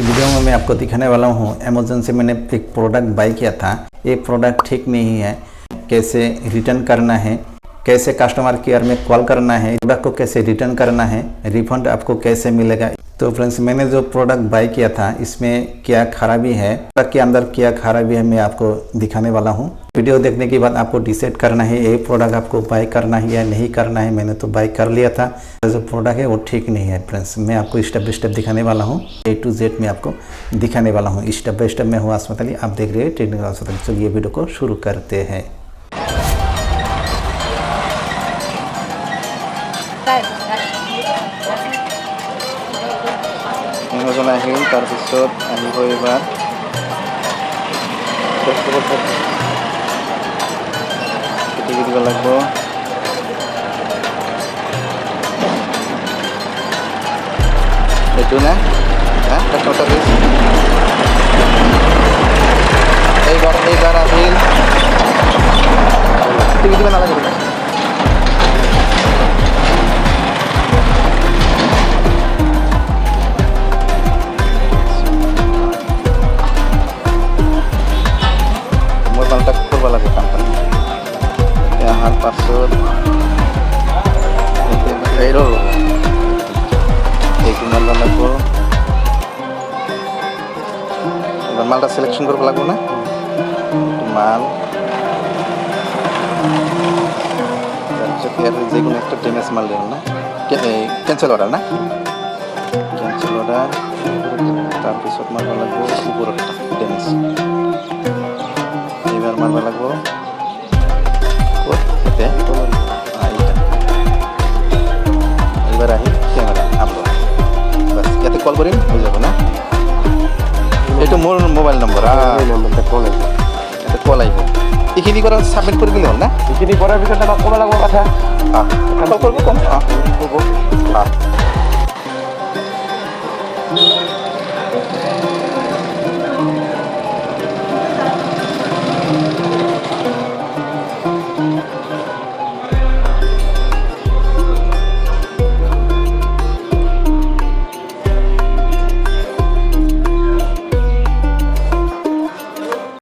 Video में मैं आपको दिखाने वाला हूँ अमेज़न से मैंने एक प्रोडक्ट बाई किया था। ये प्रोडक्ट ठीक नहीं है, कैसे रिटर्न करना है, कैसे कस्टमर केयर में कॉल करना है, प्रोडक्ट को कैसे रिटर्न करना है, रिफंड आपको कैसे मिलेगा। तो फ्रेंड्स, मैंने जो प्रोडक्ट बाई किया था इसमें क्या खराबी है, प्रोडक्ट के अंदर क्या खराबी है, मैं आपको दिखाने वाला हूँ। वीडियो देखने के बाद आपको डिसाइड करना है ये प्रोडक्ट आपको बाई करना है या नहीं करना है। मैंने तो बाई कर लिया था, जो प्रोडक्ट है वो ठीक नहीं है। फ्रेंड्स, मैं आपको स्टेप बाय स्टेप दिखाने वाला हूँ, A to Z में आपको दिखाने वाला हूँ। स्टेप बाय स्टेप में हूँ अस्पताली, आप देख रहे हैं टेक्निकल अस्पताली। चलिए वीडियो को शुरू करते हैं। এজন আহিল, তাৰপিছত আহিব এইবাৰ পিটিকি দিব লাগিব। এইটো নে কাষ্টমাৰ চাৰ্ভিচ এইবাৰ আহিল, পিটিকি দিব নালাগে। পাছত মালটা সিলেকশন করব লাগবো না, মাল যে কোনো একটা ড্যামেজ মাল দেব না, ক্যান্সেল অর্ডার না, ক্যান্সেল অর্ডার। তারপিছত মারবা লাগবো উপরটা ড্যামেজ। এবার মারবা লাগবো এবার আহি ক্যামেরা আপলোড, বাস ইয়াতে কল করিম হয়ে যাব না। এইটো মোৰ মোবাইল নম্বৰ, ইয়াতে কল আহিব। এইখিনি কৰা ছাবমিট কৰি দিলে হ'ল না। এইখিনি কৰাৰ পিছত আমাক ক'ব লাগিব কথা, কল কৰিব কম